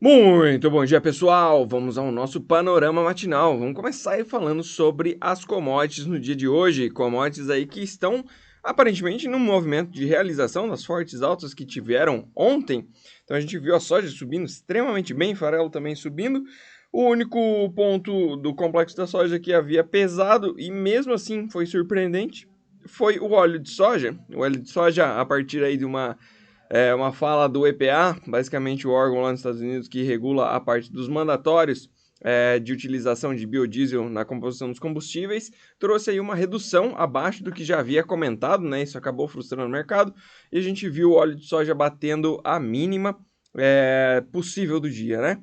Muito bom dia, pessoal! Vamos ao nosso panorama matinal. Vamos começar aí falando sobre as commodities no dia de hoje. Commodities aí que estão aparentemente num movimento de realização das fortes altas que tiveram ontem. Então a gente viu a soja subindo extremamente bem, farelo também subindo. O único ponto do complexo da soja que havia pesado e mesmo assim foi surpreendente foi o óleo de soja. O óleo de soja, a partir aí de uma fala do EPA, basicamente o órgão lá nos Estados Unidos que regula a parte dos mandatórios de utilização de biodiesel na composição dos combustíveis, trouxe aí uma redução abaixo do que já havia comentado, né? Isso acabou frustrando o mercado e a gente viu o óleo de soja batendo a mínima possível do dia, né?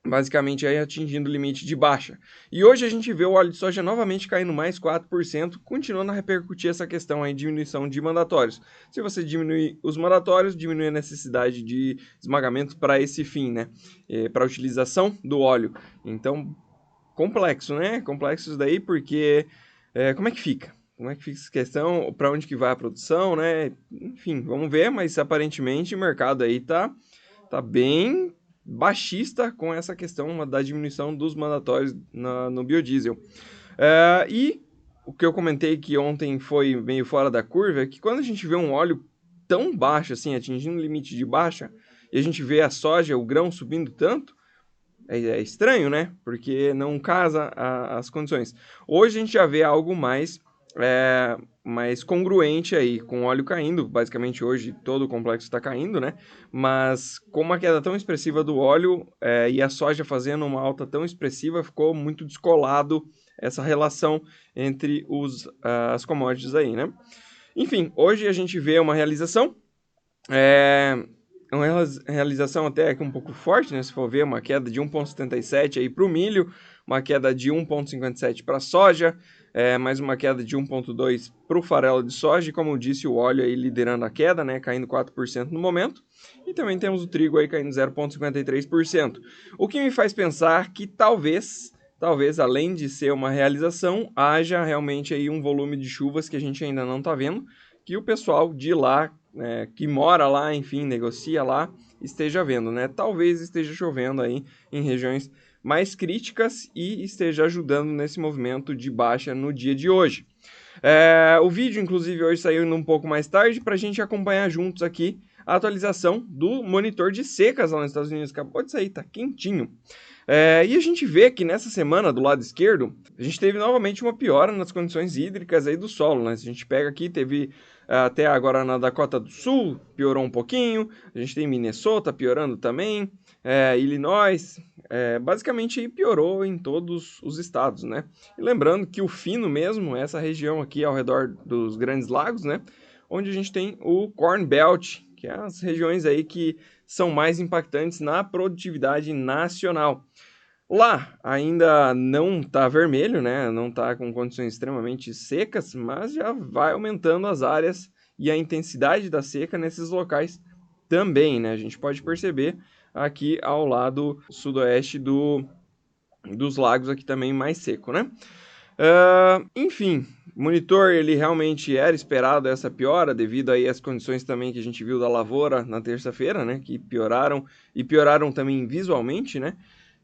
Basicamente aí atingindo o limite de baixa. E hoje a gente vê o óleo de soja novamente caindo mais 4%, continuando a repercutir essa questão aí de diminuição de mandatórios. Se você diminuir os mandatórios, diminui a necessidade de esmagamento para esse fim, né? Para a utilização do óleo. Então, complexo, né? Complexo isso daí porque como é que fica? Como é que fica essa questão? Para onde que vai a produção, né? Enfim, vamos ver, mas aparentemente o mercado aí tá bem baixista com essa questão da diminuição dos mandatórios no biodiesel. E o que eu comentei que ontem foi meio fora da curva é que quando a gente vê um óleo tão baixo, assim, atingindo o limite de baixa, e a gente vê a soja, o grão subindo tanto, é estranho, né? Porque não casa as condições. Hoje a gente já vê algo mais congruente aí, com o óleo caindo. Basicamente hoje todo o complexo está caindo, né? Mas com uma queda tão expressiva do óleo e a soja fazendo uma alta tão expressiva, ficou muito descolado essa relação entre as commodities aí, né? Enfim, hoje a gente vê uma realização. É, é uma realização até que um pouco forte, né? Se for ver, uma queda de 1,77 aí para o milho, uma queda de 1,57 para a soja, mais uma queda de 1,2 para o farelo de soja, e como eu disse, o óleo aí liderando a queda, né? Caindo 4% no momento. E também temos o trigo aí caindo 0,53%. O que me faz pensar que talvez, além de ser uma realização, haja realmente aí um volume de chuvas que a gente ainda não está vendo, que o pessoal de lá que mora lá, enfim, negocia lá, esteja vendo, né? Talvez esteja chovendo aí em regiões mais críticas e esteja ajudando nesse movimento de baixa no dia de hoje. O vídeo, inclusive, hoje saiu um pouco mais tarde para a gente acompanhar juntos aqui a atualização do monitor de secas lá nos Estados Unidos. Acabou de sair, tá quentinho. E a gente vê que nessa semana, do lado esquerdo, a gente teve novamente uma piora nas condições hídricas aí do solo, né? Se a gente pega aqui, teve até agora na Dakota do Sul, piorou um pouquinho, a gente tem Minnesota piorando também, Illinois, basicamente piorou em todos os estados, né? E lembrando que o fino mesmo é essa região aqui ao redor dos Grandes Lagos, né? Onde a gente tem o Corn Belt, que é as regiões aí que são mais impactantes na produtividade nacional. Lá ainda não está vermelho, né? Não está com condições extremamente secas, mas já vai aumentando as áreas e a intensidade da seca nesses locais também, né? A gente pode perceber aqui ao lado sudoeste dos lagos aqui também mais seco, né? Enfim, o monitor ele realmente era esperado essa piora devido aí às condições também que a gente viu da lavoura na terça-feira, né? Que pioraram e pioraram também visualmente, né?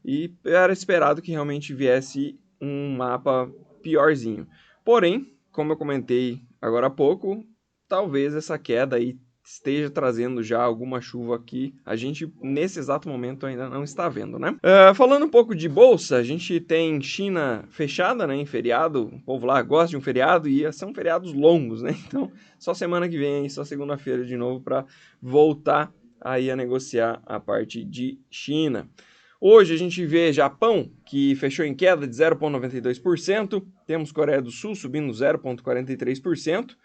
E era esperado que realmente viesse um mapa piorzinho. Porém, como eu comentei agora há pouco, talvez essa queda aí esteja trazendo já alguma chuva aqui. A gente, nesse exato momento, ainda não está vendo, né? Falando um pouco de bolsa, a gente tem China fechada, né, em feriado. O povo lá gosta de um feriado e são feriados longos, né? Então, só semana que vem, só segunda-feira de novo para voltar aí a negociar a parte de China. Hoje a gente vê Japão, que fechou em queda de 0,92%. Temos Coreia do Sul subindo 0,43%.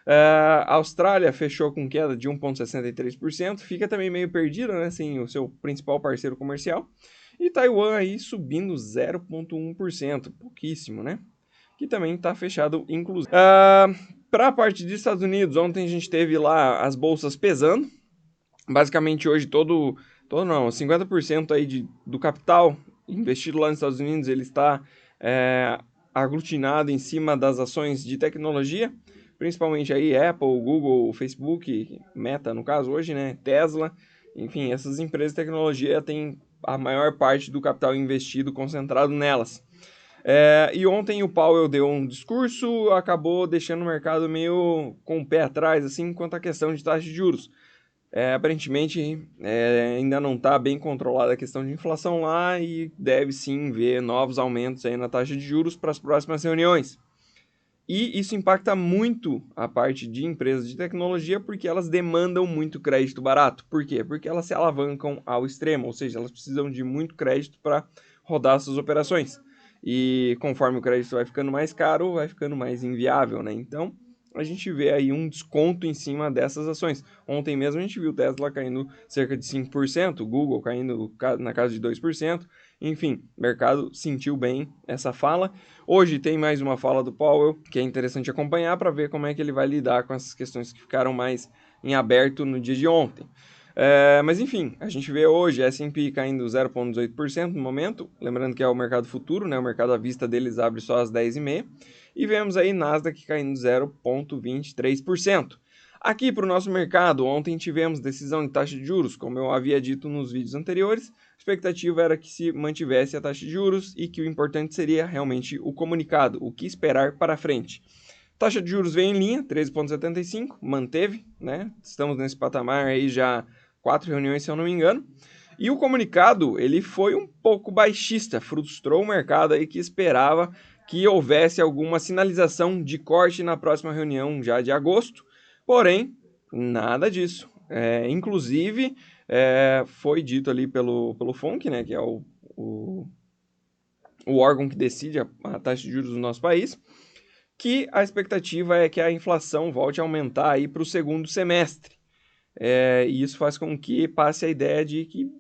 A Austrália fechou com queda de 1,63%. Fica também meio perdida, né? Sem o seu principal parceiro comercial. E Taiwan aí subindo 0,1%. Pouquíssimo, né? Que também está fechado, inclusive. Para a parte dos Estados Unidos, ontem a gente teve lá as bolsas pesando. Basicamente hoje todo não, 50% aí do capital investido lá nos Estados Unidos, ele está aglutinado em cima das ações de tecnologia, principalmente aí Apple, Google, Facebook, Meta no caso hoje, né, Tesla, enfim, essas empresas de tecnologia têm a maior parte do capital investido concentrado nelas. E ontem o Powell deu um discurso, acabou deixando o mercado meio com o pé atrás, assim, quanto à questão de taxa de juros. Aparentemente, ainda não está bem controlada a questão de inflação lá e deve sim ver novos aumentos aí na taxa de juros para as próximas reuniões. E isso impacta muito a parte de empresas de tecnologia porque elas demandam muito crédito barato. Por quê? Porque elas se alavancam ao extremo, ou seja, elas precisam de muito crédito para rodar suas operações. E conforme o crédito vai ficando mais caro, vai ficando mais inviável, né? Então, a gente vê aí um desconto em cima dessas ações. Ontem mesmo a gente viu o Tesla caindo cerca de 5%, o Google caindo na casa de 2%. Enfim, o mercado sentiu bem essa fala. Hoje tem mais uma fala do Powell, que é interessante acompanhar para ver como é que ele vai lidar com essas questões que ficaram mais em aberto no dia de ontem. Mas enfim, a gente vê hoje a S&P caindo 0,18% no momento, lembrando que é o mercado futuro, né? O mercado à vista deles abre só às 10h30, e vemos aí Nasdaq caindo 0,23%. Aqui para o nosso mercado, ontem tivemos decisão de taxa de juros, como eu havia dito nos vídeos anteriores, a expectativa era que se mantivesse a taxa de juros e que o importante seria realmente o comunicado, o que esperar para frente. Taxa de juros veio em linha, 13,75, manteve, né? Estamos nesse patamar aí já 4 reuniões, se eu não me engano. E o comunicado, ele foi um pouco baixista, frustrou o mercado aí que esperava que houvesse alguma sinalização de corte na próxima reunião já de agosto. Porém, nada disso. Inclusive, foi dito ali pelo FONC, né, que é o órgão que decide a taxa de juros do nosso país, que a expectativa é que a inflação volte a aumentar aí para o segundo semestre. E isso faz com que passe a ideia de que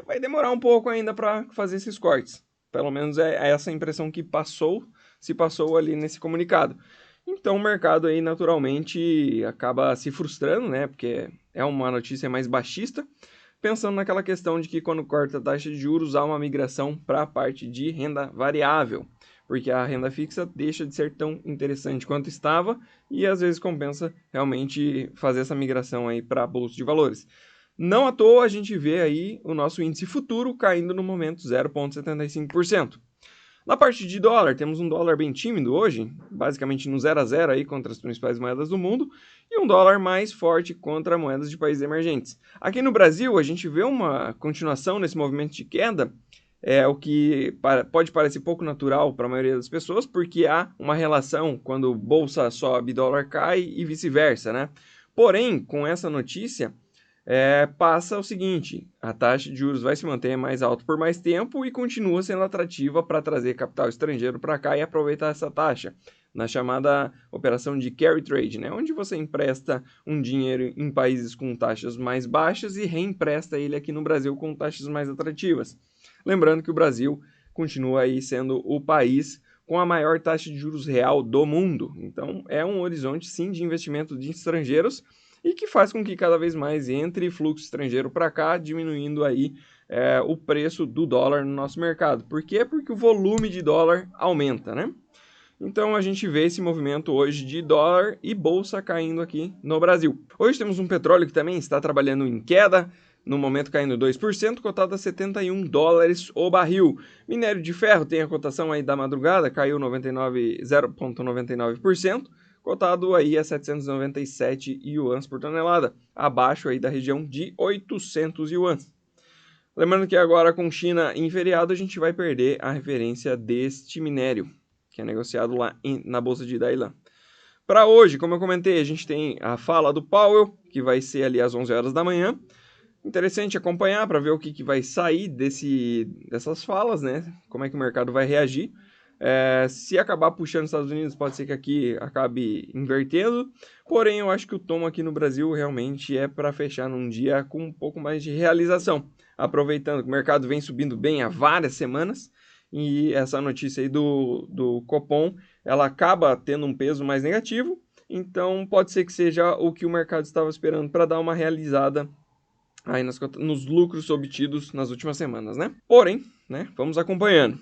vai demorar um pouco ainda para fazer esses cortes. Pelo menos é essa impressão que se passou ali nesse comunicado. Então o mercado aí naturalmente acaba se frustrando, né? Porque é uma notícia mais baixista, pensando naquela questão de que quando corta a taxa de juros há uma migração para a parte de renda variável, porque a renda fixa deixa de ser tão interessante quanto estava e às vezes compensa realmente fazer essa migração aí para a bolsa de valores. Não à toa a gente vê aí o nosso índice futuro caindo no momento 0,75%. Na parte de dólar, temos um dólar bem tímido hoje, basicamente no 0 a 0 aí contra as principais moedas do mundo, e um dólar mais forte contra moedas de países emergentes. Aqui no Brasil, a gente vê uma continuação nesse movimento de queda, o que pode parecer pouco natural para a maioria das pessoas, porque há uma relação quando bolsa sobe, dólar cai e vice-versa, né? Porém, com essa notícia, passa o seguinte: a taxa de juros vai se manter mais alta por mais tempo e continua sendo atrativa para trazer capital estrangeiro para cá e aproveitar essa taxa, na chamada operação de carry trade, né? Onde você empresta um dinheiro em países com taxas mais baixas e reempresta ele aqui no Brasil com taxas mais atrativas. Lembrando que o Brasil continua aí sendo o país com a maior taxa de juros real do mundo. Então, é um horizonte, sim, de investimento de estrangeiros e que faz com que cada vez mais entre fluxo estrangeiro para cá, diminuindo aí o preço do dólar no nosso mercado. Por quê? Porque o volume de dólar aumenta, né? Então a gente vê esse movimento hoje de dólar e bolsa caindo aqui no Brasil. Hoje temos um petróleo que também está trabalhando em queda, no momento caindo 2%, cotado a $71 o barril. Minério de ferro tem a cotação aí da madrugada, caiu 0,99%, cotado aí a 797 yuans por tonelada, abaixo aí da região de 800 yuans. Lembrando que agora com China em feriado a gente vai perder a referência deste minério, que é negociado lá na bolsa de Dalian. Para hoje, como eu comentei, a gente tem a fala do Powell, que vai ser ali às 11 horas da manhã. Interessante acompanhar para ver o que vai sair dessas falas, né? Como é que o mercado vai reagir. Se acabar puxando os Estados Unidos, pode ser que aqui acabe invertendo. Porém, eu acho que o tom aqui no Brasil realmente é para fechar num dia com um pouco mais de realização. Aproveitando que o mercado vem subindo bem há várias semanas. E essa notícia aí do Copom, ela acaba tendo um peso mais negativo. Então, pode ser que seja o que o mercado estava esperando para dar uma realizada aí nos lucros obtidos nas últimas semanas, né? Porém, né, vamos acompanhando.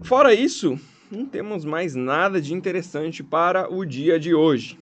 Fora isso, não temos mais nada de interessante para o dia de hoje.